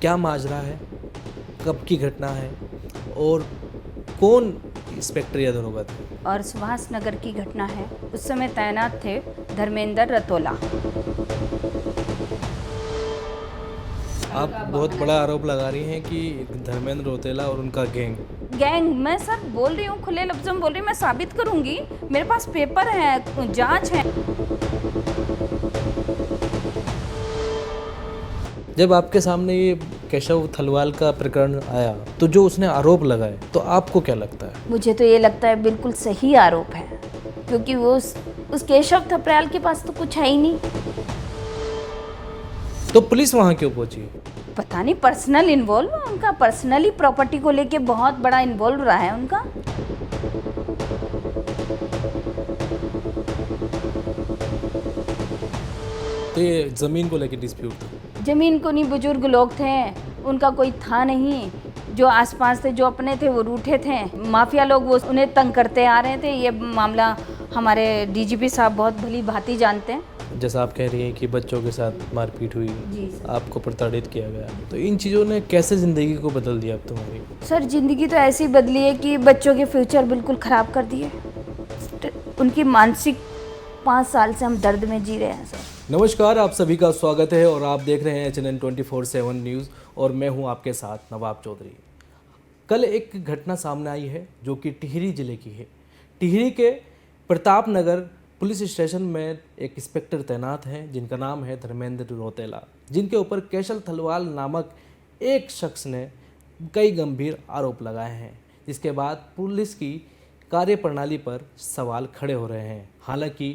क्या माजरा है, कब की घटना है और कौन इंस्पेक्टर या दरोगा थे? और सुभाष नगर की घटना है। उस समय तैनात थे धर्मेंद्र रतोला। आप बहुत बड़ा आरोप लगा रही हैं कि धर्मेंद्र रौतेला और उनका गैंग। मैं सर बोल रही हूँ, खुले लफ्ज़ों में बोल रही हूँ, मैं साबित करूँगी। मेरे पास पेपर है, जांच है। जब आपके सामने ये केशव थलवाल का प्रकरण आया तो जो उसने आरोप लगाए तो आपको क्या लगता है? मुझे तो ये लगता है बिल्कुल सही आरोप है, क्योंकि वो उस केशव थपराल के पास तो कुछ है ही नहीं। तो पुलिस वहाँ क्यों पहुंची? पता नहीं, पर्सनल इन्वॉल्व उनका, पर्सनली प्रॉपर्टी को लेके बहुत बड़ा इन्वॉल्व रहा है उनका। तो ये ज़मीन को लेकर डिस्प्यूट था? ज़मीन को नहीं, बुजुर्ग लोग थे, उनका कोई था नहीं। जो आसपास थे, जो अपने थे, वो रूठे थे। माफिया लोग वो उन्हें तंग करते आ रहे थे। ये मामला हमारे डीजीपी साहब बहुत भली भांति जानते हैं। जैसा आप कह रही हैं कि बच्चों के साथ मारपीट हुई, जी आपको प्रताड़ित किया गया, तो इन चीज़ों ने कैसे ज़िंदगी को बदल दिया अब तुम्हारी? सर, ज़िंदगी तो ऐसी बदली है कि बच्चों के फ्यूचर बिल्कुल ख़राब कर दिए। उनकी मानसिक 5 साल से हम दर्द में जी रहे हैं सर। नमस्कार, आप सभी का स्वागत है और आप देख रहे हैं चैनल 24/7 न्यूज़ और मैं हूं आपके साथ नवाब चौधरी। कल एक घटना सामने आई है जो कि टिहरी ज़िले की है। टिहरी के प्रताप नगर पुलिस स्टेशन में एक इंस्पेक्टर तैनात हैं जिनका नाम है धर्मेंद्र रौतेला, जिनके ऊपर केशव थलवाल नामक एक शख्स ने कई गंभीर आरोप लगाए हैं, जिसके बाद पुलिस की कार्यप्रणाली पर सवाल खड़े हो रहे हैं। हालांकि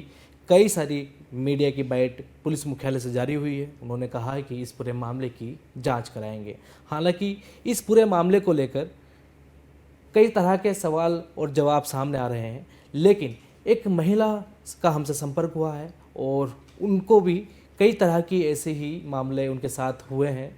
कई सारी मीडिया की बाइट पुलिस मुख्यालय से जारी हुई है। उन्होंने कहा है कि इस पूरे मामले की जांच कराएंगे। हालांकि इस पूरे मामले को लेकर कई तरह के सवाल और जवाब सामने आ रहे हैं, लेकिन एक महिला का हमसे संपर्क हुआ है और उनको भी कई तरह की ऐसे ही मामले उनके साथ हुए हैं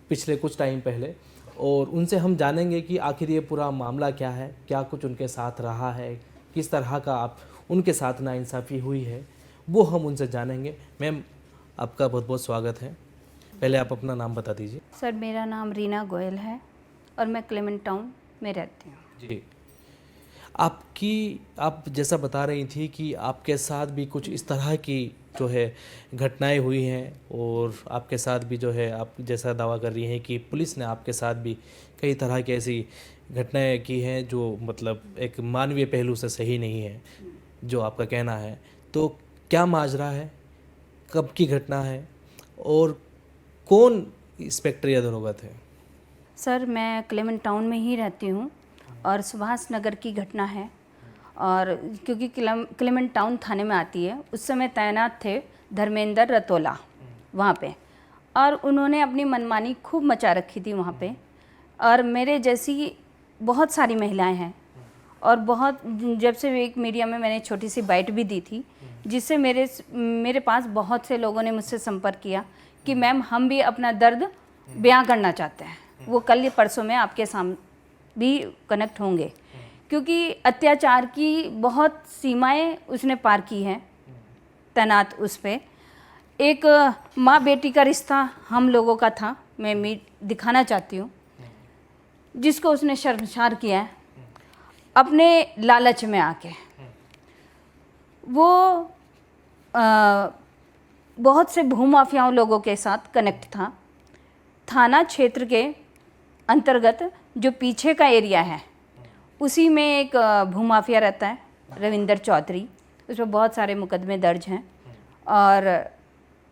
पिछले कुछ टाइम पहले, और उनसे हम जानेंगे कि आखिर ये पूरा मामला क्या है, क्या कुछ उनके साथ रहा है, किस तरह का आप उनके साथ नाइंसाफ़ी हुई है, वो हम उनसे जानेंगे। मैम, आपका बहुत बहुत स्वागत है। पहले आप अपना नाम बता दीजिए। सर, मेरा नाम रीना गोयल है और मैं क्लेमेंट टाउन में रहती हूँ। जी, आप जैसा बता रही थी कि आपके साथ भी कुछ इस तरह की जो है घटनाएं हुई हैं, और आपके साथ भी जो है आप जैसा दावा कर रही हैं कि पुलिस ने आपके साथ भी कई तरह की ऐसी घटनाएं की हैं जो मतलब एक मानवीय पहलू से सही नहीं है, जो आपका कहना है। तो क्या माजरा है, कब की घटना है और कौन इंस्पेक्टर या दरोगा थे? सर, मैं क्लेमेंट टाउन में ही रहती हूँ और सुभाष नगर की घटना है। और क्योंकि क्लेमेंट टाउन थाने में आती है, उस समय तैनात थे धर्मेंद्र रतोला वहाँ पे, और उन्होंने अपनी मनमानी खूब मचा रखी थी वहाँ पे। और मेरे जैसी बहुत सारी महिलाएं हैं, और बहुत, जब से एक मीडिया में मैंने छोटी सी बाइट भी दी थी, जिससे मेरे पास बहुत से लोगों ने मुझसे संपर्क किया कि मैम, हम भी अपना दर्द बयां करना चाहते हैं। वो कल परसों में आपके सामने भी कनेक्ट होंगे, क्योंकि अत्याचार की बहुत सीमाएं उसने पार की हैं तैनात उस पे। एक माँ बेटी का रिश्ता हम लोगों का था, मैं दिखाना चाहती हूँ, जिसको उसने शर्मसार किया है अपने लालच में आके। वो बहुत से भूमाफियाओं लोगों के साथ कनेक्ट था। थाना क्षेत्र के अंतर्गत जो पीछे का एरिया है, उसी में एक भूमाफिया रहता है, रविंदर चौधरी। उस पर बहुत सारे मुकदमे दर्ज हैं, और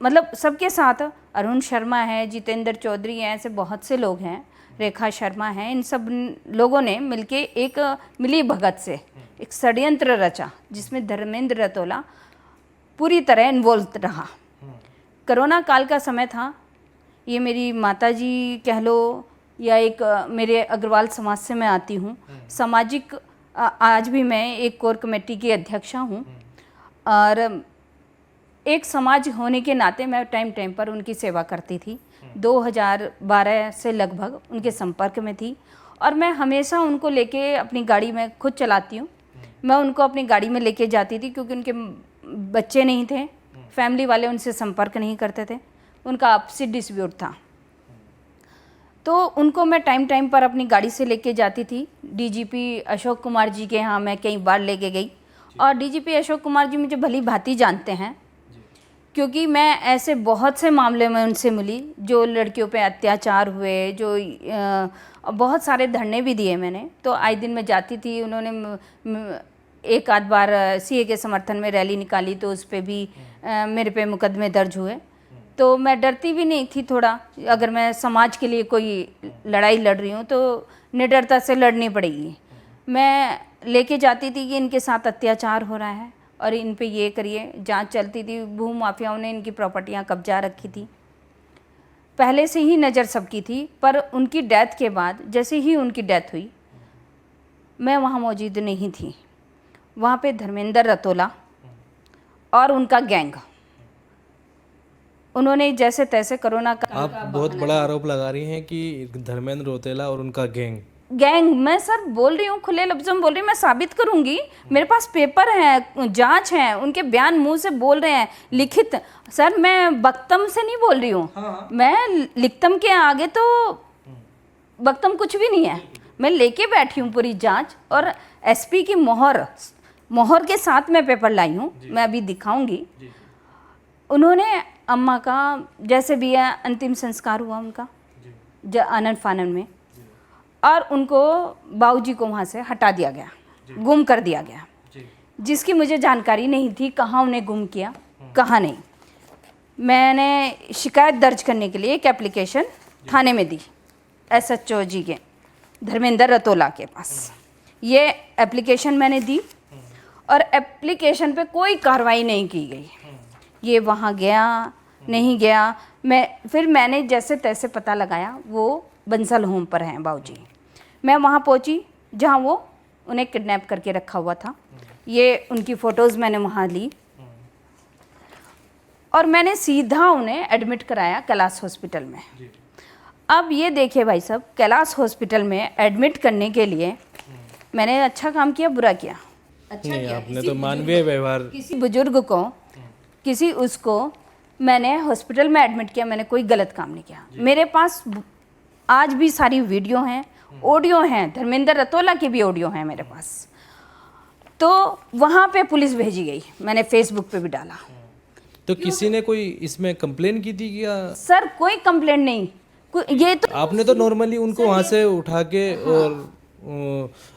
मतलब सबके साथ अरुण शर्मा है, जितेंद्र चौधरी हैं, ऐसे बहुत से लोग हैं, रेखा शर्मा हैं। इन सब लोगों ने मिलके एक मिली भगत से एक षड्यंत्र रचा, जिसमें धर्मेंद्र रतोला पूरी तरह इन्वॉल्व रहा। कोरोना काल का समय था। ये मेरी माताजी कह लो, या एक मेरे अग्रवाल समाज से मैं आती हूँ। सामाजिक आज भी मैं एक कोर कमेटी की अध्यक्षा हूँ, और एक समाज होने के नाते मैं टाइम टाइम पर उनकी सेवा करती थी। 2012 से लगभग उनके संपर्क में थी, और मैं हमेशा उनको लेके अपनी गाड़ी में खुद चलाती हूँ। मैं उनको अपनी गाड़ी में लेके जाती थी, क्योंकि उनके बच्चे नहीं थे, फैमिली वाले उनसे संपर्क नहीं करते थे, उनका आपसी डिस्प्यूट था। तो उनको मैं टाइम टाइम पर अपनी गाड़ी से लेके जाती थी। डीजीपी अशोक कुमार जी के यहाँ मैं कई बार लेके गई और डीजीपी अशोक कुमार जी मुझे भली भांति जानते हैं, क्योंकि मैं ऐसे बहुत से मामले में उनसे मिली जो लड़कियों पे अत्याचार हुए, जो बहुत सारे धरने भी दिए मैंने। तो आए दिन मैं जाती थी, उन्होंने एक आध बार सीए के समर्थन में रैली निकाली तो उस पर भी मेरे पे मुकदमे दर्ज हुए। तो मैं डरती भी नहीं थी थोड़ा, अगर मैं समाज के लिए कोई लड़ाई लड़ रही हूँ तो निडरता से लड़नी पड़ेगी। मैं लेके जाती थी कि इनके साथ अत्याचार हो रहा है और इन पे ये करिए। जांच चलती थी, भू माफियाओं ने इनकी प्रॉपर्टियां कब्जा रखी थी, पहले से ही नज़र सबकी थी। पर उनकी डेथ के बाद, जैसे ही उनकी डेथ हुई, मैं वहाँ मौजूद नहीं थी। वहाँ पे धर्मेंद्र रतोला और उनका गैंग, उन्होंने जैसे तैसे कोरोना का आप बहुत बड़ा आरोप लगा रही हैं कि धर्मेंद्र रौतेला और उनका गैंग मैं सर बोल रही हूँ, खुले लफ्ज़ों में बोल रही हूँ, मैं साबित करूँगी। मेरे पास पेपर हैं, जांच है, उनके बयान मुंह से बोल रहे हैं, लिखित। सर मैं बक्तम से नहीं बोल रही हूँ। हाँ। मैं लिखतम के आगे तो बक्तम कुछ भी नहीं है। मैं लेके बैठी हूँ पूरी जांच और एसपी की मोहर के साथ मैं पेपर लाई हूँ, मैं अभी दिखाऊंगी। उन्होंने अम्मा का जैसे भी है अंतिम संस्कार हुआ उनका आनन फानन में, और उनको बाबूजी को वहाँ से हटा दिया गया, गुम कर दिया गया, जिसकी मुझे जानकारी नहीं थी कहाँ उन्हें गुम किया, कहाँ नहीं। मैंने शिकायत दर्ज करने के लिए एक एप्लीकेशन थाने में दी, एसएचओ जी के धर्मेंद्र रतोला के पास। ये एप्लीकेशन मैंने दी और एप्लीकेशन पे कोई कार्रवाई नहीं की गई। ये वहाँ गया नहीं गया, फिर मैंने जैसे तैसे पता लगाया वो बंसल होम पर हैं बाबूजी। मैं वहाँ पहुँची जहाँ वो उन्हें किडनैप करके रखा हुआ था। ये उनकी फ़ोटोज़ मैंने वहाँ ली और मैंने सीधा उन्हें एडमिट कराया कैलाश हॉस्पिटल में। अब ये देखिए भाई साहब, कैलाश हॉस्पिटल में एडमिट करने के लिए मैंने अच्छा काम किया, बुरा किया? अच्छा नहीं, किया। आपने तो मानवीय व्यवहार, किसी बुजुर्ग को, किसी उसको मैंने हॉस्पिटल में एडमिट किया, मैंने कोई गलत काम नहीं किया। मेरे पास आज भी सारी वीडियो हैं, ऑडियो हैं, धर्मेंद्र रतोला की भी ऑडियो हैं मेरे पास। तो वहाँ पे पुलिस भेजी गई, मैंने फेसबुक पे भी डाला। तो किसी ने कोई इसमें कंप्लेन की थी क्या? सर कोई कंप्लेंट नहीं, ये तो आपने तो नॉर्मली उनको वहाँ से उठा के और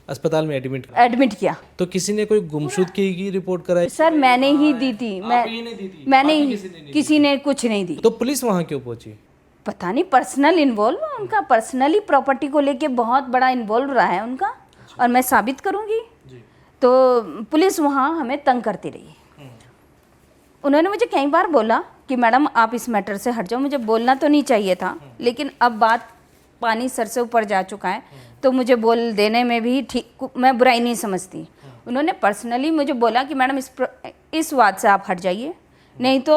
अस्पताल में एडमिट किया। तो किसी ने कोई गुमशुदगी की रिपोर्ट कराई? सर मैंने ही दी थी। मैंने किसी ने कुछ नहीं दी। तो पुलिस वहाँ क्यों पहुंची? पता नहीं, पर्सनल इन्वॉल्व उनका, पर्सनली प्रॉपर्टी को लेके बहुत बड़ा इन्वॉल्व रहा है उनका, और मैं साबित करूंगी। तो पुलिस वहाँ हमें तंग करती रही। उन्होंने मुझे कई बार बोला कि मैडम आप इस मैटर से हट जाओ। मुझे बोलना तो नहीं चाहिए था, लेकिन अब बात पानी सर से ऊपर जा चुका है तो मुझे बोल देने में भी ठीक, मैं बुराई नहीं समझती। उन्होंने पर्सनली मुझे बोला कि मैडम इस बात से आप हट जाइए, नहीं तो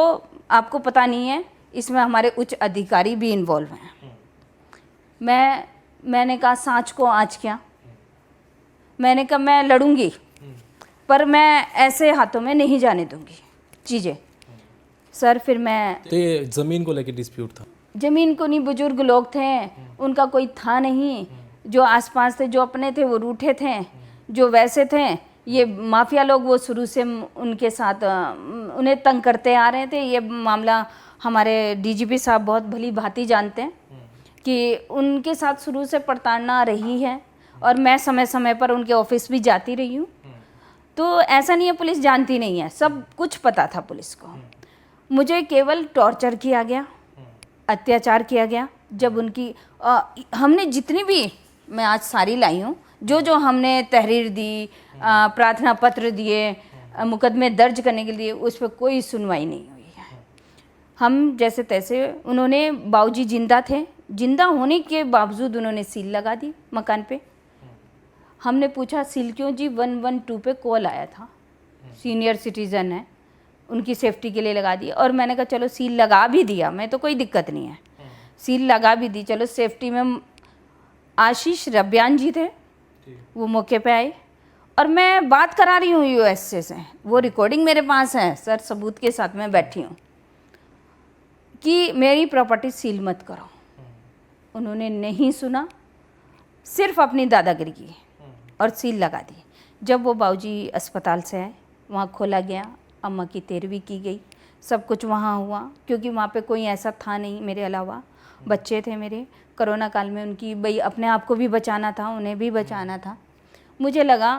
आपको पता नहीं है इसमें हमारे उच्च अधिकारी भी इन्वॉल्व हैं। मैंने कहा सांच को आँच क्या, मैंने कहा मैं लड़ूंगी पर मैं ऐसे हाथों में नहीं जाने दूंगी चीज़ें। सर फिर मैं, तो ये ज़मीन को लेकर डिस्प्यूट था? ज़मीन को नहीं, बुजुर्ग लोग थे, उनका कोई था नहीं। जो आसपास थे, जो अपने थे वो रूठे थे, जो वैसे थे ये माफिया लोग, वो शुरू से उनके साथ उन्हें तंग करते आ रहे थे। ये मामला हमारे डीजीपी साहब बहुत भली भांति जानते हैं कि उनके साथ शुरू से प्रताड़ना रही है, और मैं समय समय पर उनके ऑफिस भी जाती रही हूँ। तो ऐसा नहीं है पुलिस जानती नहीं है, सब कुछ पता था पुलिस को। मुझे केवल टॉर्चर किया गया, अत्याचार किया गया। जब उनकी हमने जितनी भी, मैं आज सारी लाई हूँ, जो हमने तहरीर दी, प्रार्थना पत्र दिए, मुकदमे दर्ज करने के लिए, उस पर कोई सुनवाई नहीं हुई है। हम जैसे तैसे, उन्होंने, बाबूजी जिंदा थे, जिंदा होने के बावजूद उन्होंने सील लगा दी मकान पे। हमने पूछा सील क्यों जी? 112 पे कॉल आया था, सीनियर सिटीज़न है, उनकी सेफ्टी के लिए लगा दी। और मैंने कहा चलो सील लगा भी दिया, मैं तो कोई दिक्कत नहीं है, सील लगा भी दी, चलो सेफ्टी में। आशीष रब्यान जी थे, वो मौके पे आए और मैं बात करा रही हूँ यूएसए से, वो रिकॉर्डिंग मेरे पास है सर, सबूत के साथ मैं बैठी हूँ कि मेरी प्रॉपर्टी सील मत करो। उन्होंने नहीं सुना, सिर्फ अपनी दादागिरी की और सील लगा दी। जब वो बाबूजी अस्पताल से आए, वहाँ खोला गया, अम्मा की तेरहवीं की गई, सब कुछ वहाँ हुआ, क्योंकि वहाँ पे कोई ऐसा था नहीं मेरे अलावा, बच्चे थे मेरे। कोरोना काल में उनकी भाई अपने आप को भी बचाना था, उन्हें भी बचाना था। मुझे लगा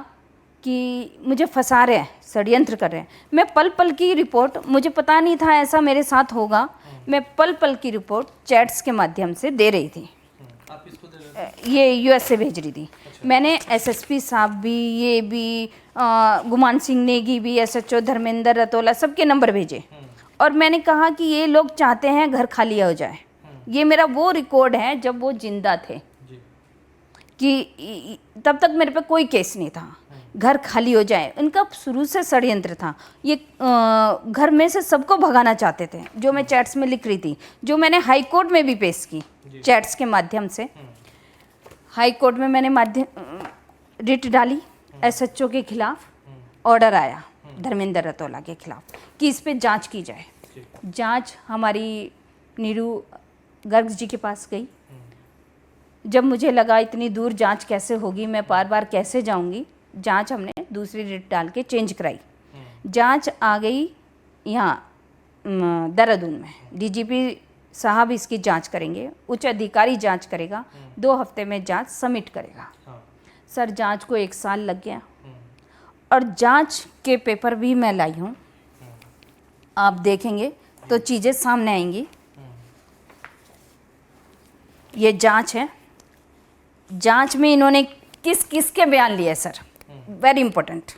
कि मुझे फंसा रहे हैं, षड्यंत्र कर रहे हैं। मैं पल पल की रिपोर्ट, मुझे पता नहीं था ऐसा मेरे साथ होगा, मैं पल पल की रिपोर्ट चैट्स के माध्यम से दे रही थी। आप किसको दे रहे थे? ये यूएस से भेज रही थी। मैंने एसएसपी साहब भी, ये भी, गुमान सिंह नेगी भी, एसएचओ धर्मेंद्र रतोला, सबके नंबर भेजे और मैंने कहा कि ये लोग चाहते हैं घर खाली हो जाए। ये मेरा वो रिकॉर्ड है जब वो जिंदा थे कि तब तक मेरे पे कोई केस नहीं था, घर खाली हो जाए। उनका शुरू से षड्यंत्र था। ये घर में से सबको भगाना चाहते थे, जो मैं चैट्स में लिख रही थी, जो मैंने हाई कोर्ट में भी पेश की चैट्स के माध्यम से। हाई कोर्ट में मैंने रिट डाली, एसएचओ के खिलाफ ऑर्डर आया धर्मेंद्र रतोला के खिलाफ कि इस पे जांच की जाए। जांच हमारी नीरू गर्ग जी के पास गई। जब मुझे लगा इतनी दूर जांच कैसे होगी, मैं बार बार कैसे जाऊंगी, जांच हमने दूसरी रिट डाल के चेंज कराई। जांच आ गई यहाँ देहरादून में। डीजीपी साहब इसकी जांच करेंगे, उच्च अधिकारी जांच करेगा, 2 हफ्ते में जांच सबमिट करेगा। सर जांच को 1 साल लग गया और जांच के पेपर भी मैं लाई हूँ, आप देखेंगे तो चीज़ें सामने आएंगी। ये जांच है। जांच में इन्होंने किस किस के बयान लिए सर, वेरी इंपॉर्टेंट।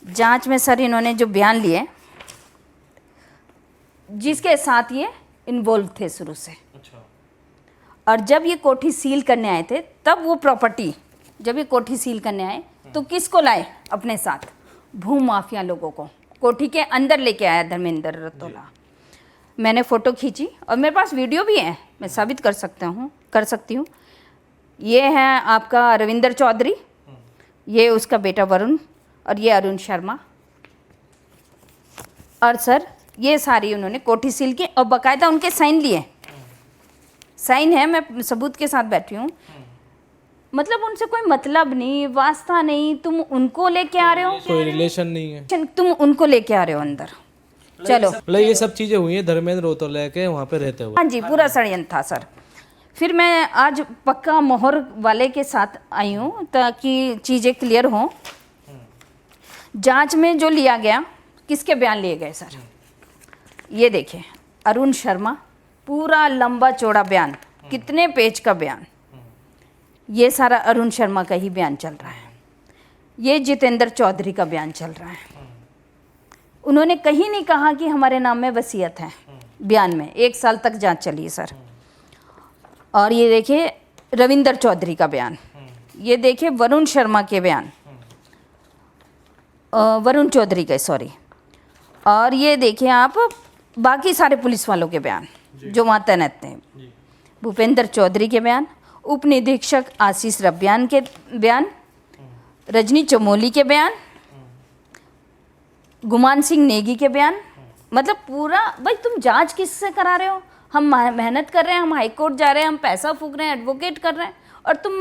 जांच में सर इन्होंने जो बयान लिए, जिसके साथ ये इन्वॉल्व थे शुरू से। अच्छा। और जब ये कोठी सील करने आए थे, तब वो प्रॉपर्टी, जब ये कोठी सील करने आए तो किसको लाए अपने साथ? भूमाफिया लोगों को कोठी के अंदर लेके आया धर्मेंद्र रतोला। मैंने फ़ोटो खींची और मेरे पास वीडियो भी है, मैं साबित कर सकती हूँ। ये है आपका रविंदर चौधरी, ये उसका बेटा वरुण, और ये अरुण शर्मा। और सर ये सारी उन्होंने कोठी सील की और बाकायदा उनके साइन लिए। साइन है, मैं सबूत के साथ बैठी हूँ। मतलब उनसे कोई मतलब नहीं, वास्ता नहीं, तुम उनको लेके आ रहे हो, कोई रिलेशन नहीं है, तुम उनको लेके आ रहे हो अंदर। चलो, मतलब ये सब चीजें हुई हैं धर्मेंद्र रतोला के वहाँ पे रहते हुए। हाँ जी, पूरा षड्यंत्र था सर। फिर मैं आज पक्का मोहर वाले के साथ आई हूँ ताकि चीज़ें क्लियर हों। जांच में जो लिया गया, किसके बयान लिए गए सर, ये देखिए, अरुण शर्मा, पूरा लंबा चौड़ा बयान, कितने पेज का बयान, ये सारा अरुण शर्मा का ही बयान चल रहा है। ये जितेंद्र चौधरी का बयान चल रहा है। उन्होंने कहीं नहीं कहा कि हमारे नाम में वसीयत है। बयान में 1 साल तक जांच चली सर। और ये देखिए रविंदर चौधरी का बयान, ये देखिए वरुण शर्मा के बयान, वरुण चौधरी के, सॉरी। और ये देखिए आप बाकी सारे पुलिस वालों के बयान जो वहाँ तैनात थे। भूपेंद्र चौधरी के बयान, उप निरीक्षक आशीष रब्यान के बयान, रजनी चमोली के बयान, गुमान सिंह नेगी के बयान। मतलब पूरा, भाई तुम जांच किससे करा रहे हो? हम मेहनत कर रहे हैं, हम हाई कोर्ट जा रहे हैं, हम पैसा फूक रहे हैं, एडवोकेट कर रहे हैं, और तुम,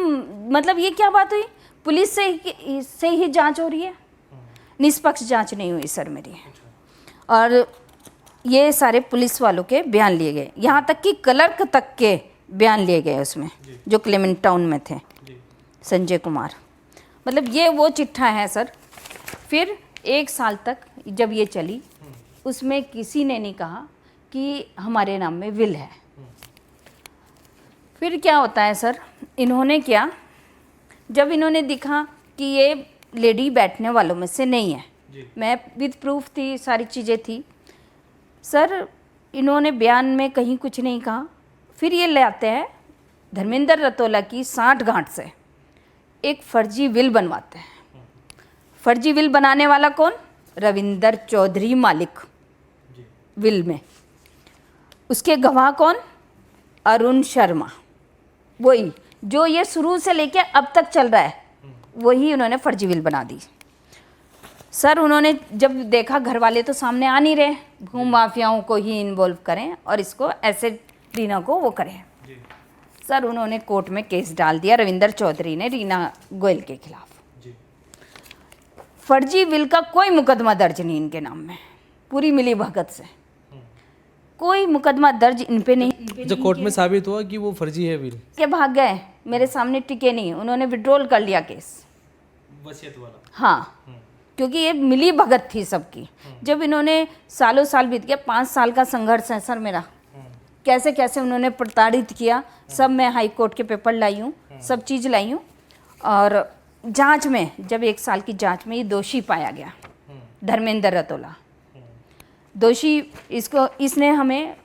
मतलब ये क्या बात हुई? पुलिस से ही जांच हो रही है, निष्पक्ष जांच नहीं हुई सर मेरी। और ये सारे पुलिस वालों के बयान लिए गए, यहाँ तक कि क्लर्क तक के बयान लिए गए उसमें, जो क्लेमेंट टाउन में थे, संजय कुमार। मतलब ये वो चिट्ठा है सर। फिर 1 साल तक जब ये चली, उसमें किसी ने नहीं कहा कि हमारे नाम में विल है। फिर क्या होता है सर, इन्होंने क्या, जब इन्होंने दिखा कि ये लेडी बैठने वालों में से नहीं है, मैं विद प्रूफ थी, सारी चीज़ें थी सर, इन्होंने बयान में कहीं कुछ नहीं कहा। फिर ये ले आते हैं धर्मेंद्र रतोला की 60 गांठ से एक फर्जी विल बनवाते हैं। फर्जी विल बनाने वाला कौन? रविंदर चौधरी मालिक विल में। उसके गवाह कौन? अरुण शर्मा, वही जो ये शुरू से लेके अब तक चल रहा है, वही उन्होंने फर्जी विल बना दी सर। उन्होंने जब देखा घर वाले तो सामने आ नहीं रहे, भू माफियाओं को ही इन्वॉल्व करें और इसको एसेट डीना को वो करें, सर उन्होंने कोर्ट में केस डाल दिया, रविंदर चौधरी ने रीना गोयल के खिलाफ। फर्जी विल का कोई मुकदमा दर्ज नहीं इनके नाम में, पूरी मिली भगत से कोई मुकदमा दर्ज इन पे नहीं। जब कोर्ट में साबित हुआ कि वो फर्जी है विल, के भाग गए, मेरे सामने टिके नहीं, उन्होंने विड्रॉल कर लिया केस, वसीयत वाला। हाँ, क्योंकि ये मिली भगत थी सबकी। जब इन्होंने सालों साल बीत गया, 5 साल का संघर्ष है सर मेरा, कैसे कैसे उन्होंने प्रताड़ित किया, सब मैं हाई कोर्ट के पेपर लाई हूँ, सब चीज़ लाई हूँ। और जांच में जब 1 साल की जांच में ये दोषी पाया गया, धर्मेंद्र रतोला दोषी, इसने हमें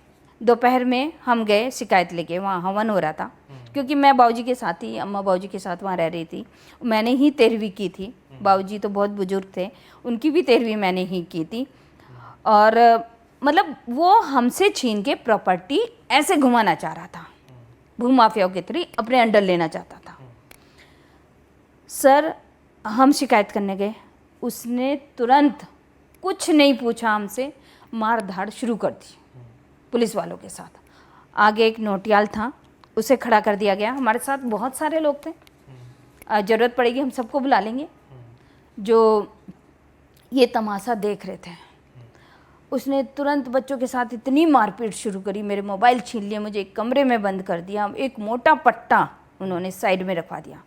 दोपहर में हम गए शिकायत लेके, वहाँ हवन हो रहा था, क्योंकि मैं बाबूजी के साथ ही, अम्मा बाबूजी के साथ वहाँ रह रही थी। मैंने ही 13वीं की थी, बाबूजी तो बहुत बुजुर्ग थे, उनकी भी 13वीं मैंने ही की थी। और मतलब वो हमसे छीन के प्रॉपर्टी ऐसे घुमाना चाह रहा था, भूमाफियाओं के थ्रू अपने अंडर लेना चाहता था। सर हम शिकायत करने गए, उसने तुरंत कुछ नहीं पूछा हमसे, मार धाड़ शुरू कर दी पुलिस वालों के साथ। आगे एक नोटियाल था, उसे खड़ा कर दिया गया। हमारे साथ बहुत सारे लोग थे, ज़रूरत पड़ेगी हम सबको बुला लेंगे, जो ये तमाशा देख रहे थे। उसने तुरंत बच्चों के साथ इतनी मारपीट शुरू करी, मेरे मोबाइल छीन लिए, मुझे एक कमरे में बंद कर दिया, एक मोटा पट्टा उन्होंने साइड में रखवा दिया।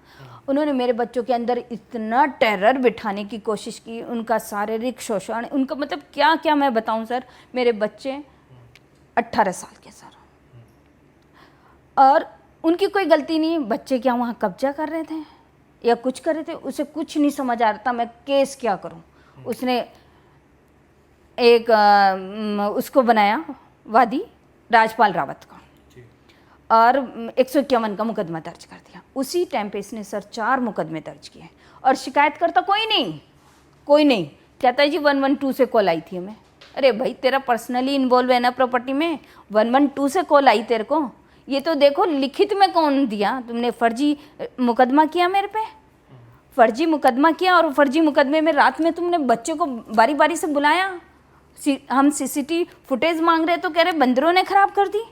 उन्होंने मेरे बच्चों के अंदर इतना टेरर बिठाने की कोशिश की, उनका शारीरिक शोषण, उनका मतलब क्या क्या मैं बताऊं सर। मेरे बच्चे 18 साल के सर, और उनकी कोई गलती नहीं। बच्चे क्या वहाँ कब्जा कर रहे थे या कुछ कर रहे थे, उसे कुछ नहीं समझ आ रहा था मैं केस क्या करूं। उसने एक उसको बनाया वादी, राजपाल रावत का, और 151 का मुकदमा दर्ज कर दिया। उसी टाइम पे इसने सर 4 मुकदमे दर्ज किए, और शिकायत करता कोई नहीं। कहता है जी 112 से कॉल आई थी हमें। अरे भाई तेरा पर्सनली इन्वॉल्व है ना प्रॉपर्टी में, 112 से कॉल आई तेरे को, ये तो देखो लिखित में कौन दिया। तुमने फर्जी मुकदमा किया मेरे पे, फर्जी मुकदमा किया, और फर्जी मुकदमे में रात में तुमने बच्चे को बारी बारी से बुलाया। हम सीसीटीवी फुटेज मांग रहे तो कह रहे बंदरों ने खराब कर दी।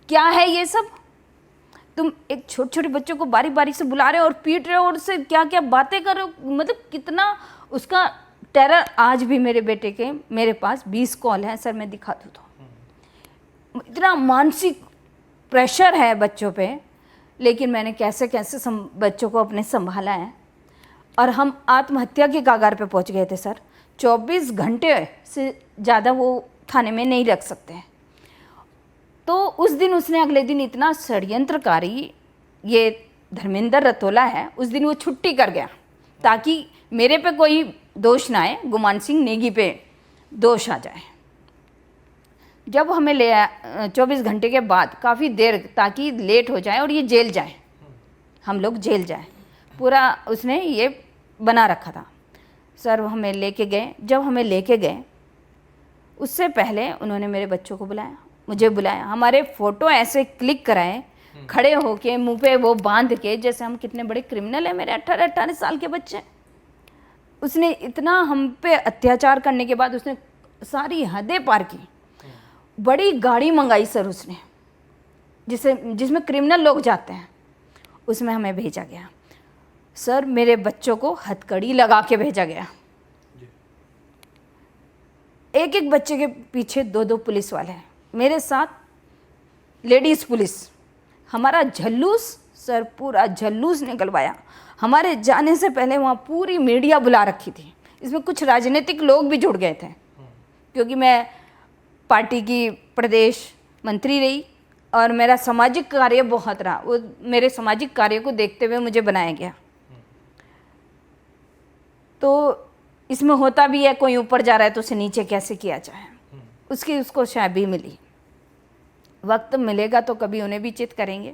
क्या है ये सब? तुम एक छोटे छोटे बच्चों को बारी बारी से बुला रहे हो और पीट रहे हो, और उससे क्या क्या बातें कर रहे हो। मतलब कितना उसका टेरर। आज भी मेरे बेटे के मेरे पास 20 कॉल हैं सर, मैं दिखा दूँ तो। इतना मानसिक प्रेशर है बच्चों पे, लेकिन मैंने कैसे कैसे बच्चों को अपने संभाला है। और हम आत्महत्या के कगार पे पहुंच गए थे सर। 24 घंटे से ज़्यादा वो थाने में नहीं रख सकते हैं। तो उस दिन उसने अगले दिन इतना षड्यंत्रकारी, ये धर्मेंद्र रतोला है, उस दिन वो छुट्टी कर गया ताकि मेरे पे कोई दोष ना आए, गुमान सिंह नेगी पे दोष आ जाए। जब हमें ले आया 24 घंटे के बाद, काफ़ी देर, ताकि लेट हो जाए और ये जेल जाए, हम लोग जेल जाए, पूरा उसने ये बना रखा था सर। हमें लेके गए, जब हमें लेके गए उससे पहले उन्होंने मेरे बच्चों को बुलाया, मुझे बुलाया, हमारे फ़ोटो ऐसे क्लिक कराए खड़े होके, मुंह पे वो बांध के, जैसे हम कितने बड़े क्रिमिनल हैं। मेरे 18 साल के बच्चे। उसने इतना हम पे अत्याचार करने के बाद उसने सारी हदें पार की। बड़ी गाड़ी मंगाई सर उसने, जिसमें क्रिमिनल लोग जाते हैं, उसमें हमें भेजा गया सर। मेरे बच्चों को हथकड़ी लगा के भेजा गया। एक एक बच्चे के पीछे 2-2 पुलिस वाले हैं, मेरे साथ लेडीज़ पुलिस। हमारा झल्लूस सर, पूरा झल्लूस निकलवाया। हमारे जाने से पहले वहाँ पूरी मीडिया बुला रखी थी। इसमें कुछ राजनीतिक लोग भी जुड़ गए थे, क्योंकि मैं पार्टी की प्रदेश मंत्री रही और मेरा सामाजिक कार्य बहुत रहा। वो मेरे सामाजिक कार्य को देखते हुए मुझे बनाया गया। तो इसमें होता भी है, कोई ऊपर जा रहा है तो उसे नीचे कैसे किया जाए, उसको शायद मिली। वक्त मिलेगा तो कभी उन्हें भी चित करेंगे।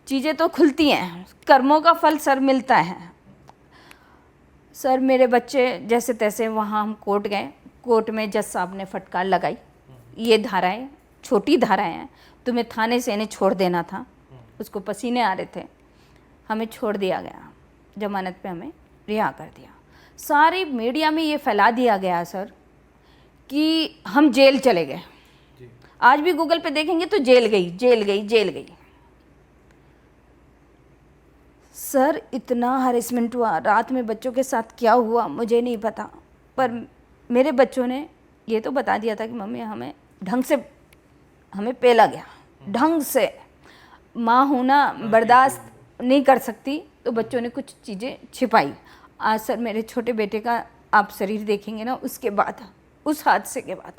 चीज़ें तो खुलती हैं, कर्मों का फल सर मिलता है। सर मेरे बच्चे जैसे तैसे, वहाँ हम कोर्ट गए, कोर्ट में जज साहब ने फटकार लगाई, ये धाराएं छोटी धाराएं हैं, तुम्हें थाने से इन्हें छोड़ देना था। उसको पसीने आ रहे थे, हमें छोड़ दिया गया, जमानत पे हमें रिहा कर दिया। सारी मीडिया में ये फैला दिया गया सर कि हम जेल चले गए, आज भी गूगल पे देखेंगे तो जेल गई, जेल गई, जेल गई। सर इतना हरेसमेंट हुआ, रात में बच्चों के साथ क्या हुआ मुझे नहीं पता, पर मेरे बच्चों ने ये तो बता दिया था कि मम्मी हमें ढंग से हमें पेला गया, ढंग से। माँ हूँ ना, बर्दाश्त नहीं कर सकती, तो बच्चों ने कुछ चीज़ें छिपाई। आज सर मेरे छोटे बेटे का आप शरीर देखेंगे ना, उसके बाद, उस हादसे के बाद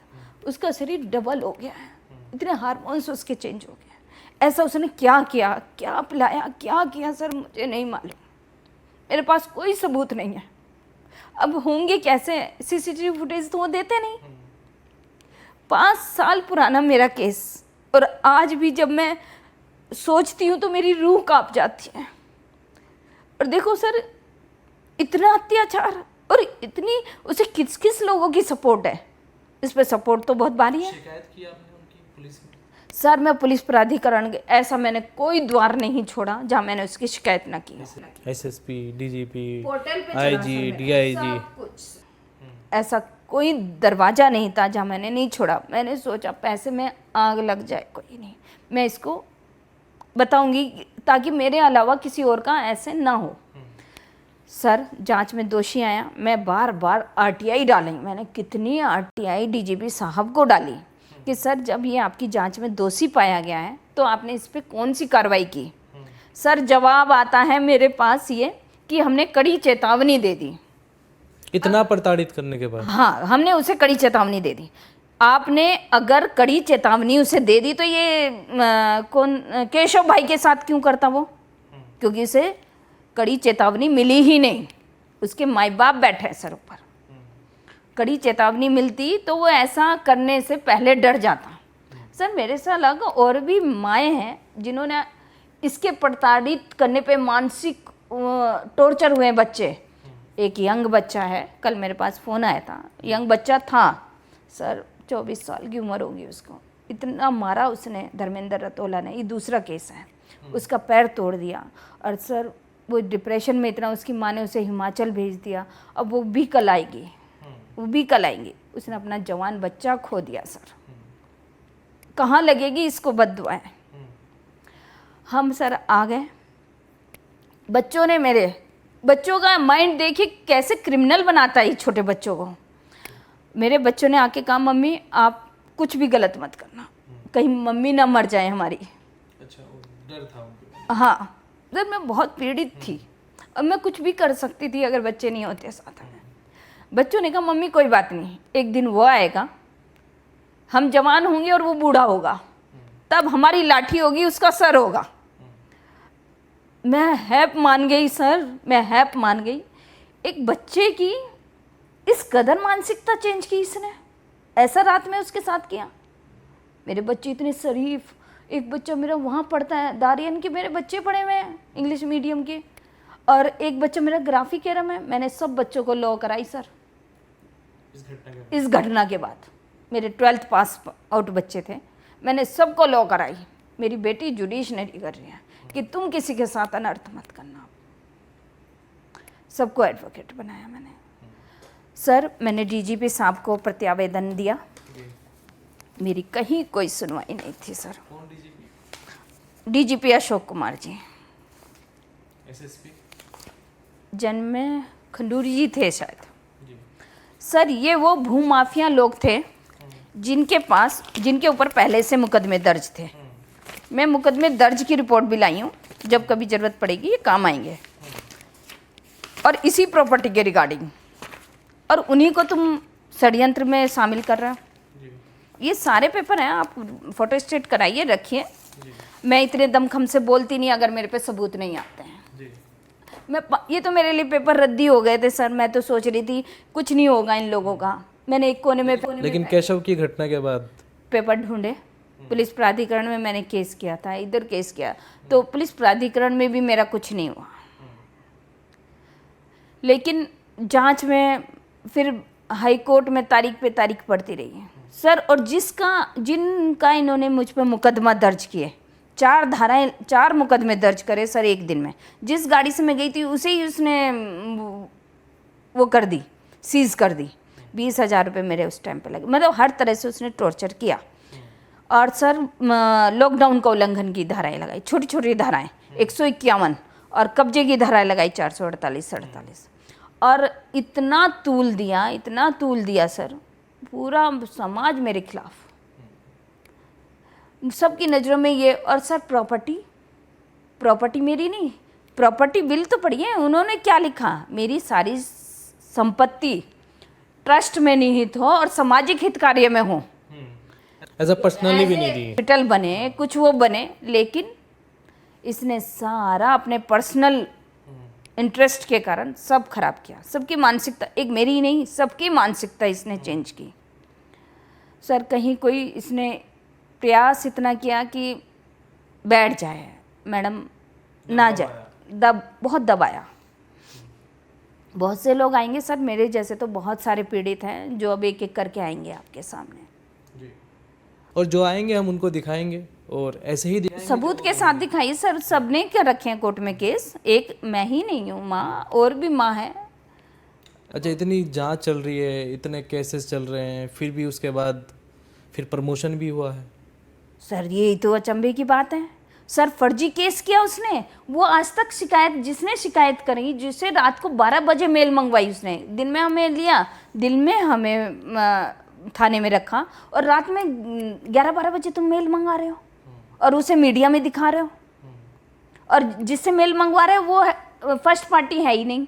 उसका शरीर डबल हो गया है, इतने हार्मोन्स उसके चेंज हो गए। ऐसा उसने क्या किया, क्या पिलाया, क्या किया सर मुझे नहीं मालूम, मेरे पास कोई सबूत नहीं है। अब होंगे कैसे, सीसीटीवी फुटेज तो वो देते नहीं। 5 साल पुराना मेरा केस, और आज भी जब मैं सोचती हूँ तो मेरी रूह कांप जाती है। और देखो सर, इतना अत्याचार, और इतनी उसे किस किस लोगों की सपोर्ट है, इस पे सपोर्ट तो बहुत भारी है। शिकायत की आपने उनकी पुलिस में? सर मैं पुलिस प्राधिकरण, ऐसा मैंने कोई द्वार नहीं छोड़ा जहाँ मैंने उसकी शिकायत ना की। एसएसपी, डीजीपी, पोर्टल पे आईजी, डीआईजी, सब कुछ, ऐसा कोई दरवाजा नहीं था जहाँ मैंने नहीं छोड़ा। मैंने सोचा पैसे में आग लग जाए, कोई नहीं, मैं इसको बताऊंगी ताकि मेरे अलावा किसी और का ऐसे ना हो। सर जांच में दोषी आया, मैं बार बार आरटीआई डाली, मैंने कितनी आरटीआई डीजीपी साहब को डाली कि सर जब ये आपकी जांच में दोषी पाया गया है तो आपने इस पे कौन सी कार्रवाई की। सर जवाब आता है मेरे पास ये कि हमने कड़ी चेतावनी दे दी। इतना प्रताड़ित करने के बाद? हाँ, हमने उसे कड़ी चेतावनी दे दी। आपने अगर कड़ी चेतावनी उसे दे दी तो ये केशव भाई के साथ क्यों करता वो, क्योंकि उसे कड़ी चेतावनी मिली ही नहीं, उसके माई बाप बैठे हैं सर ऊपर। कड़ी चेतावनी मिलती तो वो ऐसा करने से पहले डर जाता। सर मेरे से अलग और भी माएँ हैं जिन्होंने इसके प्रताड़ित करने पे मानसिक टॉर्चर हुए बच्चे। एक यंग बच्चा है, कल मेरे पास फ़ोन आया था, यंग बच्चा था सर, 24 साल की उम्र होगी उसको, इतना मारा उसने धर्मेंद्र रतोला ने। ये दूसरा केस है, उसका पैर तोड़ दिया। और सर वो डिप्रेशन में इतना, उसकी माँ ने उसे हिमाचल भेज दिया। अब वो भी कल आएगी, वो भी कल आएंगी। उसने अपना जवान बच्चा खो दिया सर, कहाँ लगेगी इसको बद्दुआएं। हम सर आ गए, बच्चों ने, मेरे बच्चों का माइंड देखिए कैसे क्रिमिनल बनाता है छोटे बच्चों को। मेरे बच्चों ने आके कहा मम्मी आप कुछ भी गलत मत करना, कहीं मम्मी ना मर जाए हमारी। अच्छा, डर था उनको? हाँ सर, मैं बहुत पीड़ित थी, अब मैं कुछ भी कर सकती थी अगर बच्चे नहीं होते साथ में। बच्चों ने कहा मम्मी कोई बात नहीं, एक दिन वो आएगा, हम जवान होंगे और वो बूढ़ा होगा, तब हमारी लाठी होगी, उसका सर होगा। मैं हैप मान गई सर, मैं हैप मान गई। एक बच्चे की इस कदर मानसिकता चेंज की इसने, ऐसा रात में उसके साथ किया। मेरे बच्चे इतने शरीफ, एक बच्चा मेरा वहाँ पढ़ता है, दारियन के मेरे बच्चे पढ़े हुए हैं इंग्लिश मीडियम के, और एक बच्चा मेरा ग्राफिक एरम है। मैंने सब बच्चों को लॉ कराई सर इस घटना के बाद। मेरे 12th पास आउट बच्चे थे, मैंने सबको लॉ कराई। मेरी बेटी जुडिशनरी कर रही है कि तुम किसी के साथ अनर्थ मत करना, सबको एडवोकेट बनाया मैंने। सर मैंने डीजीपी साहब को प्रत्यावेदन दिया, मेरी कहीं कोई सुनवाई नहीं थी सर। कौन DGP? DGP Ashok Kumar ji. SSP? जन्म खंडूरी जी थे शायद। सर ये वो भूमाफिया लोग थे जिनके ऊपर पहले से मुकदमे दर्ज थे। मैं मुकदमे दर्ज की रिपोर्ट भी लाई हूँ, जब कभी ज़रूरत पड़ेगी ये काम आएंगे। और इसी प्रॉपर्टी के रिगार्डिंग, और उन्हीं को तुम षड्यंत्र में शामिल कर रहे हो। ये सारे पेपर हैं, आप फोटो स्टेट कराइए, रखिए। मैं इतने दमखम से बोलती नहीं अगर मेरे पे सबूत नहीं आते हैं। ये तो मेरे लिए पेपर रद्दी हो गए थे सर, मैं तो सोच रही थी कुछ नहीं होगा इन लोगों का। मैंने एक कोने में लेकिन केशव की घटना के बाद पेपर ढूंढे, पुलिस प्राधिकरण में मैंने केस किया था, इधर केस किया, तो पुलिस प्राधिकरण में भी मेरा कुछ नहीं हुआ। लेकिन जांच में फिर हाई कोर्ट में तारीख पे तारीख पड़ती रही है सर। और जिनका इन्होंने मुझ पर मुकदमा दर्ज किए, 4 धाराएं, 4 मुकदमे दर्ज करे सर एक दिन में। जिस गाड़ी से मैं गई थी उसे ही उसने वो कर दी, सीज कर दी। 20,000 रुपये मेरे उस टाइम पे लगे, मतलब हर तरह से उसने टॉर्चर किया। और सर लॉकडाउन का उल्लंघन की धाराएं लगाई, छोटी छोटी धाराएं 151, और कब्जे की धाराएं लगाई 448, और इतना तूल दिया सर, पूरा समाज मेरे खिलाफ, सबकी नज़रों में ये। और सर प्रॉपर्टी मेरी नहीं, प्रॉपर्टी बिल तो पड़ी है, उन्होंने क्या लिखा, मेरी सारी संपत्ति ट्रस्ट में निहित हो और सामाजिक हित कार्य में हो, ऐसा पर्सनली भी नहीं दी। हॉस्पिटल बने, कुछ वो बने, लेकिन इसने सारा अपने पर्सनल इंटरेस्ट के कारण सब खराब किया। सबकी मानसिकता, एक मेरी ही नहीं, सबकी मानसिकता इसने चेंज की। सर कहीं कोई इसने प्रयास इतना किया कि बैठ जाए मैडम, ना जाए, बहुत दबाया। बहुत से लोग आएंगे सर, मेरे जैसे तो बहुत सारे पीड़ित हैं जो अब एक एक करके आएंगे आपके सामने, और जो आएंगे हम उनको दिखाएंगे, और ऐसे ही दिखाएंगे। सबूत के साथ दिखाइए सर। सबने क्या रखे हैं कोर्ट में केस, एक मैं ही नहीं हूँ माँ, और भी माँ है। अच्छा, इतनी जांच चल रही है, इतने केसेस चल रहे हैं, फिर भी उसके बाद फिर प्रमोशन भी हुआ है। सर यही तो अचंभे की बात है सर, फर्जी केस किया उसने। वो आज तक जिसने शिकायत करी, जिसे रात को 12 बजे मेल मंगवाई उसने, दिन में हमें लिया, दिन में हमें थाने में रखा, और रात में 11-12 बजे तुम मेल मंगवा रहे हो और उसे मीडिया में दिखा रहे हो, और जिससे मेल मंगवा रहे हो वो फर्स्ट पार्टी है ही नहीं,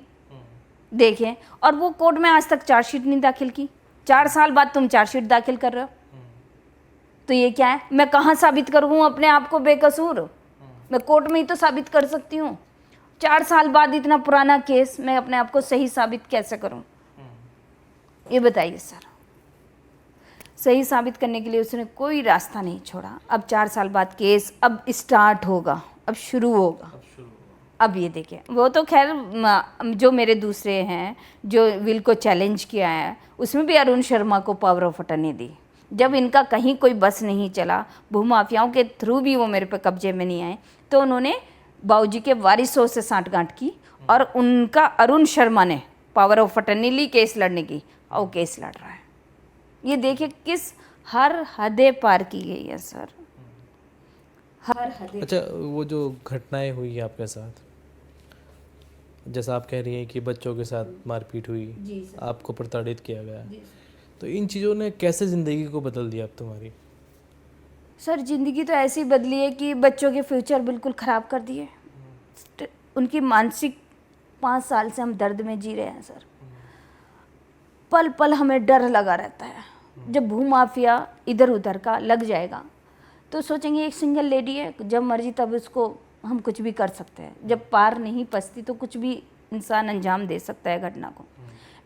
देखें। और वो कोर्ट में आज तक चार्जशीट नहीं दाखिल की, 4 साल बाद तुम चार्जशीट दाखिल कर रहे हो, तो ये क्या है? मैं कहाँ साबित करूँ अपने आप को बेकसूर? मैं कोर्ट में ही तो साबित कर सकती हूँ। 4 साल बाद इतना पुराना केस मैं अपने आप को सही साबित कैसे करूँ? ये बताइए सर। सही साबित करने के लिए उसने कोई रास्ता नहीं छोड़ा। अब 4 साल बाद केस अब स्टार्ट होगा, अब शुरू होगा। अब ये देखिए, वो तो खैर जो मेरे दूसरे हैं जो विल को चैलेंज किया है, उसमें भी अरुण शर्मा को पावर ऑफ अटर्नी दी। जब इनका कहीं कोई बस नहीं चला, भूमाफियाओं के थ्रू भी वो मेरे पे कब्जे में नहीं आए, तो उन्होंने बाबूजी के वारिसों से साठगांठ की, और उनका अरुण शर्मा ने पावर ऑफ अटर्नी ली केस लड़ने की, और वो केस लड़ रहा है। ये देखिए किस हर हदें पार की गई है सर, हर हदें। अच्छा, वो जो घटनाएं हुई आपके साथ, जैसा आप कह रही हैं कि बच्चों के साथ मारपीट हुई, आपको प्रताड़ित किया गया, तो इन चीज़ों ने कैसे ज़िंदगी को बदल दिया अब तुम्हारी? सर ज़िंदगी तो ऐसी बदली है कि बच्चों के फ्यूचर बिल्कुल ख़राब कर दिए। उनकी मानसिक 5 साल से हम दर्द में जी रहे हैं सर। पल पल हमें डर लगा रहता है। जब भूमाफिया इधर उधर का लग जाएगा तो सोचेंगे एक सिंगल लेडी है, जब मर्जी तब उसको हम कुछ भी कर सकते हैं। जब पार नहीं पसती तो कुछ भी इंसान अंजाम दे सकता है घटना को।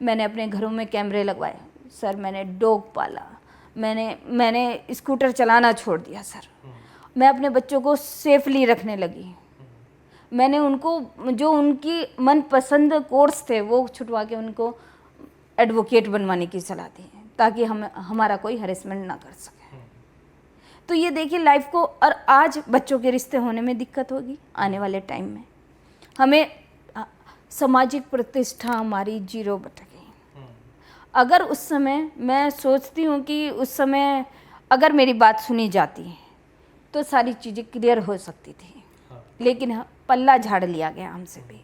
मैंने अपने घरों में कैमरे लगवाए सर, मैंने डॉग पाला, मैंने स्कूटर चलाना छोड़ दिया सर, मैं अपने बच्चों को सेफली रखने लगी। मैंने उनको जो उनकी मनपसंद कोर्स थे वो छुटवा के उनको एडवोकेट बनवाने की सलाह दी है, ताकि हमारा कोई हरेसमेंट ना कर सके। तो ये देखिए लाइफ को, और आज बच्चों के रिश्ते होने में दिक्कत होगी आने वाले टाइम में। हमें सामाजिक प्रतिष्ठा हमारी 0 बट गई। अगर उस समय, मैं सोचती हूँ कि उस समय अगर मेरी बात सुनी जाती तो सारी चीज़ें क्लियर हो सकती थी, लेकिन पल्ला झाड़ लिया गया हमसे भी,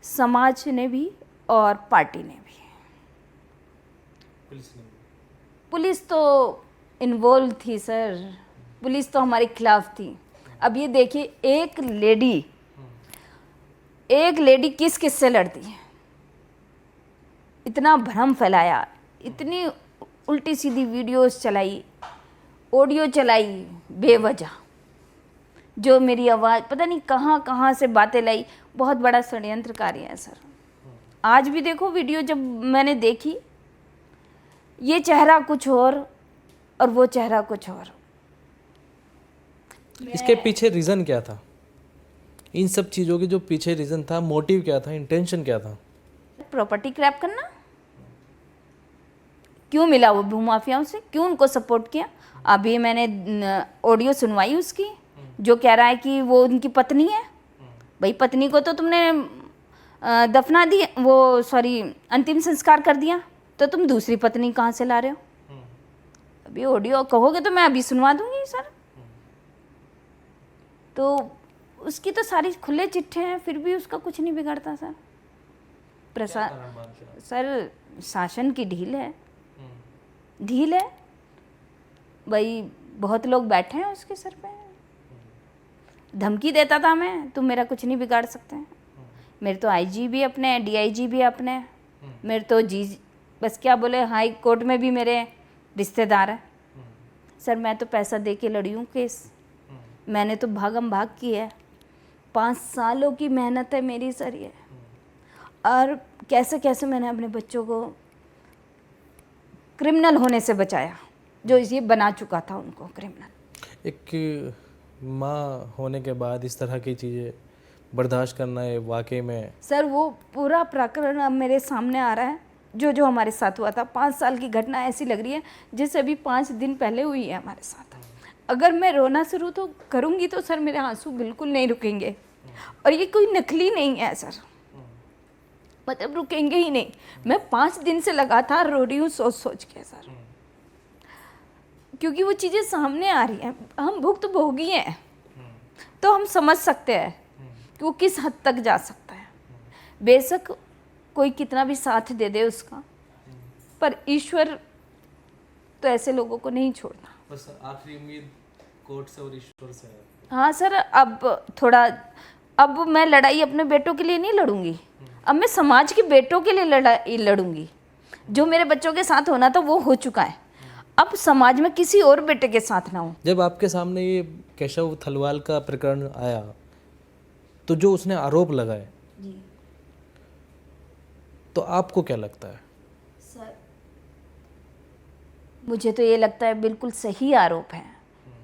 समाज ने भी और पार्टी ने भी। पुलिस तो इन्वॉल्व थी सर, पुलिस तो हमारे खिलाफ थी। अब ये देखिए एक लेडी किस से लड़ती है, इतना भ्रम फैलाया, इतनी उल्टी सीधी वीडियोस चलाई, ऑडियो चलाई बेवजह, जो मेरी आवाज़ पता नहीं कहाँ कहाँ से बातें लाई। बहुत बड़ा षड्यंत्रकारी है सर। आज भी देखो वीडियो, जब मैंने देखी, ये चेहरा कुछ और वो चेहरा कुछ और। इसके पीछे रीज़न क्या था? इन सब चीज़ों के जो पीछे रीज़न था, मोटिव क्या था, इंटेंशन क्या था? प्रॉपर्टी क्रैप करना। क्यों मिला वो भूमाफियाओं से, क्यों उनको सपोर्ट किया? अभी मैंने ऑडियो सुनवाई उसकी, जो कह रहा है कि वो उनकी पत्नी है। भाई पत्नी को तो तुमने दफना दी, वो सॉरी अंतिम संस्कार कर दिया, तो तुम दूसरी पत्नी कहाँ से ला रहे हो? अभी ऑडियो कहोगे तो मैं अभी सुनवा दूंगी सर। तो उसकी तो सारी खुले चिट्ठे हैं, फिर भी उसका कुछ नहीं बिगड़ता सर। सर शासन की ढील है, ढील है भाई। बहुत लोग बैठे हैं उसके सर पे। धमकी देता था मैं, तुम मेरा कुछ नहीं बिगाड़ सकते हैं। मेरे तो आईजी भी अपने हैं, डीआईजी भी अपने हैं, मेरे तो जी बस क्या बोले, हाई कोर्ट में भी मेरे रिश्तेदार हैं सर। मैं तो पैसा दे के लड़ी हूँ केस, मैंने तो भागम भाग की है। 5 सालों की मेहनत है मेरी सर ये। और कैसे कैसे मैंने अपने बच्चों को क्रिमिनल होने से बचाया, जो ये बना चुका था उनको क्रिमिनल। एक माँ होने के बाद इस तरह की चीज़ें बर्दाश्त करना है वाकई में। सर वो पूरा प्रकरण अब मेरे सामने आ रहा है, जो जो हमारे साथ हुआ था। 5 साल की घटना ऐसी लग रही है जैसे अभी 5 दिन पहले हुई है हमारे साथ। अगर मैं रोना शुरू तो करूँगी तो सर मेरे आंसू बिल्कुल नहीं रुकेंगे। और ये कोई नकली नहीं है सर, मतलब रुकेंगे ही नहीं। मैं 5 दिन से लगातार रो रही हूँ सोच सोच के सर, क्योंकि वो चीज़ें सामने आ रही हैं। हम भुक्तभोगी हैं तो हम समझ सकते हैं कि वो किस हद तक जा सकता है। बेशक कोई कितना भी साथ दे दे उसका, पर ईश्वर तो ऐसे लोगों को नहीं छोड़ना। बस आखिरी उम्मीद कोर्ट से और ईश्वर से है। हाँ सर, अब मैं लड़ाई अपने बेटों के लिए नहीं लड़ूंगी, अब मैं समाज के बेटों के लिए लड़ाई लड़ूंगी। जो मेरे बच्चों के साथ होना था वो हो चुका है, अब समाज में किसी और बेटे के साथ ना हो। जब आपके सामने ये केशव थलवाल का प्रकरण आया तो जो उसने आरोप लगाए जी तो आपको क्या लगता है? सर मुझे तो ये लगता है बिल्कुल सही आरोप है,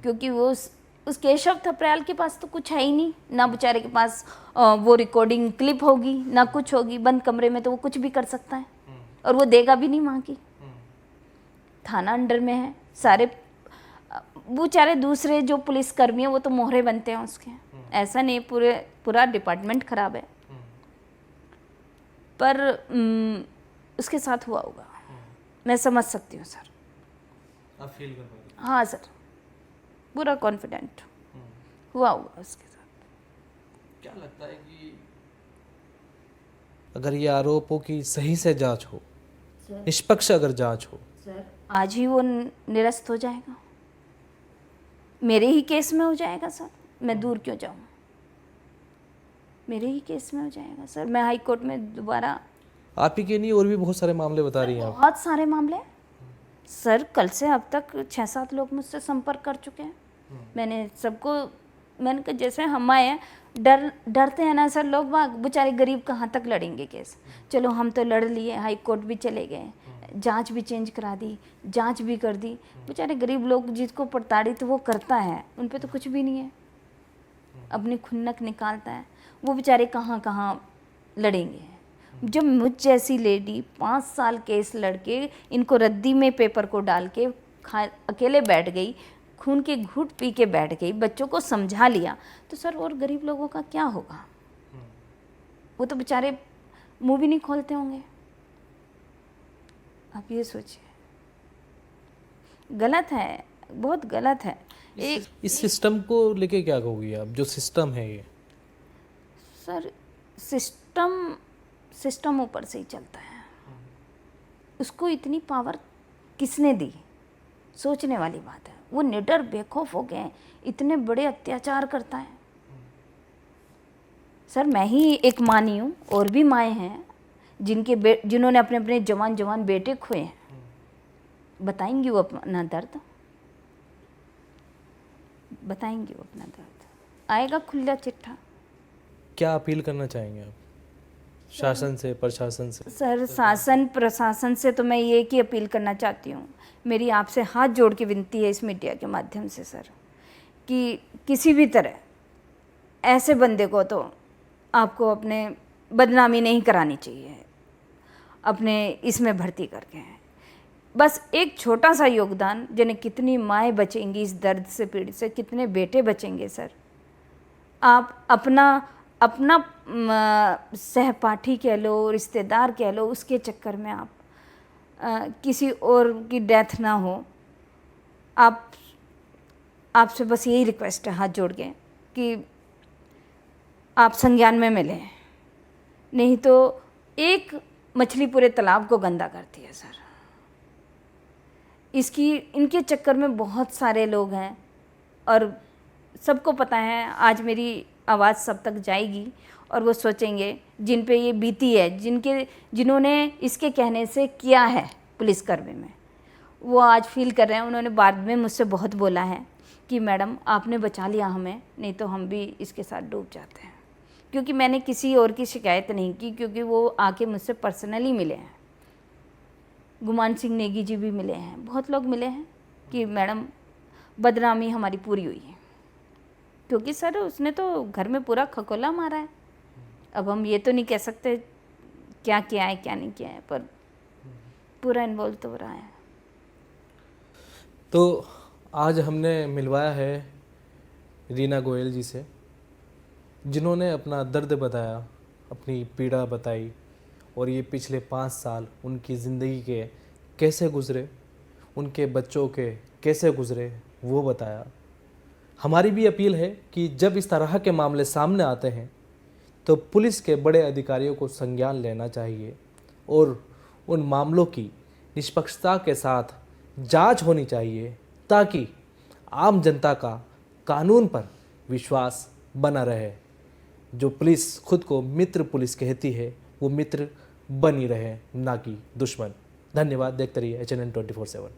क्योंकि वो उस केशव थपराल के पास तो कुछ है ही नहीं ना। बेचारे के पास वो रिकॉर्डिंग क्लिप होगी ना कुछ होगी। बंद कमरे में तो वो कुछ भी कर सकता है, और वो देगा भी नहीं वहाँ की। थाना अंडर में है सारे, बेचारे दूसरे जो पुलिसकर्मी है वो तो मोहरे बनते हैं उसके। ऐसा नहीं पूरा डिपार्टमेंट खराब है, पर उसके साथ हुआ होगा, मैं समझ सकती हूँ सर। आप फील कर पा रहे? हाँ सर, पूरा कॉन्फिडेंट हुआ होगा उसके साथ। क्या लगता है कि अगर ये आरोपों की सही से जांच हो, निष्पक्ष अगर जांच हो, सर आज ही वो निरस्त हो जाएगा, मेरे ही केस में हो जाएगा सर। मैं दूर क्यों जाऊँ, मेरे ही केस में हो जाएगा सर। मैं हाई कोर्ट में दोबारा, आप ही के नहीं और भी बहुत सारे मामले बता रही हैं आप। बहुत सारे मामले सर, कल से अब तक 6-7 लोग मुझसे संपर्क कर चुके हैं। मैंने कहा जैसे हम आए हैं, डरते हैं ना सर लोग, बाग बेचारे गरीब कहाँ तक लड़ेंगे केस। चलो हम तो लड़ लिए, हाई कोर्ट भी चले गए, जांच भी चेंज करा दी, जांच भी कर दी। बेचारे गरीब लोग जिसको प्रताड़ित वो करता है, उन पे तो कुछ भी नहीं है, अपनी खुन्नक निकालता है, वो बेचारे कहाँ कहाँ लड़ेंगे। जब मुझ जैसी लेडी 5 साल केस लड़के इनको रद्दी में पेपर को डाल के अकेले बैठ गई, खून के घूंट पी के बैठ गई, बच्चों को समझा लिया, तो सर और गरीब लोगों का क्या होगा? वो तो बेचारे मुंह भी नहीं खोलते होंगे। आप ये सोचिए, गलत है, बहुत गलत है। इस सिस्टम को लेके क्या कहोगी आप, जो सिस्टम है ये? सर सिस्टम ऊपर से ही चलता है, उसको इतनी पावर किसने दी? सोचने वाली बात है। वो निडर बेखौफ हो गए, इतने बड़े अत्याचार करता है। सर मैं ही एक माँ नहीं हूँ, और भी माएँ हैं जिन्होंने अपने अपने जवान बेटे खोए हैं। बताएंगी वो अपना दर्द, बताएंगी वो अपना दर्द, आएगा खुला चिट्ठा। क्या अपील करना चाहेंगे आप शासन से, प्रशासन से? सर शासन प्रशासन से तो मैं ये की अपील करना चाहती हूँ, मेरी आपसे हाथ जोड़ के विनती है इस मीडिया के माध्यम से सर, कि किसी भी तरह ऐसे बंदे को तो आपको अपने बदनामी नहीं करानी चाहिए अपने इसमें भर्ती करके। बस एक छोटा सा योगदान, जिन्हें कितनी माएँ बचेंगी इस दर्द से पीड़ित से, कितने बेटे बचेंगे सर। आप अपना सहपाठी कह लो, रिश्तेदार कह लो, उसके चक्कर में आप किसी और की डेथ ना हो, आप आपसे बस यही रिक्वेस्ट है हाथ जोड़ के कि आप संज्ञान में मिलें, नहीं तो एक मछली पूरे तालाब को गंदा करती है सर। इनके चक्कर में बहुत सारे लोग हैं और सबको पता है आज मेरी आवाज़ सब तक जाएगी और वो सोचेंगे जिन पे ये बीती है, जिन्होंने इसके कहने से किया है पुलिसकर्मी में, वो आज फील कर रहे हैं। उन्होंने बाद में मुझसे बहुत बोला है कि मैडम आपने बचा लिया हमें, नहीं तो हम भी इसके साथ डूब जाते हैं। क्योंकि मैंने किसी और की शिकायत नहीं की, क्योंकि वो आके मुझसे पर्सनली मिले हैं। गुमान सिंह नेगी जी भी मिले हैं, बहुत लोग मिले हैं कि मैडम बदनामी हमारी पूरी हुई है, क्योंकि सर उसने तो घर में पूरा खकोला मारा है। अब हम ये तो नहीं कह सकते क्या किया है क्या नहीं किया है, पर पूरा इन्वॉल्व तो हो रहा है। तो आज हमने मिलवाया है रीना गोयल जी से, जिन्होंने अपना दर्द बताया, अपनी पीड़ा बताई और ये पिछले 5 साल उनकी ज़िंदगी के कैसे गुज़रे, उनके बच्चों के कैसे गुज़रे वो बताया। हमारी भी अपील है कि जब इस तरह के मामले सामने आते हैं तो पुलिस के बड़े अधिकारियों को संज्ञान लेना चाहिए और उन मामलों की निष्पक्षता के साथ जांच होनी चाहिए, ताकि आम जनता का कानून पर विश्वास बना रहे। जो पुलिस खुद को मित्र पुलिस कहती है वो मित्र बनी रहे, ना कि दुश्मन। धन्यवाद। देखते रहिए HNN 24/7।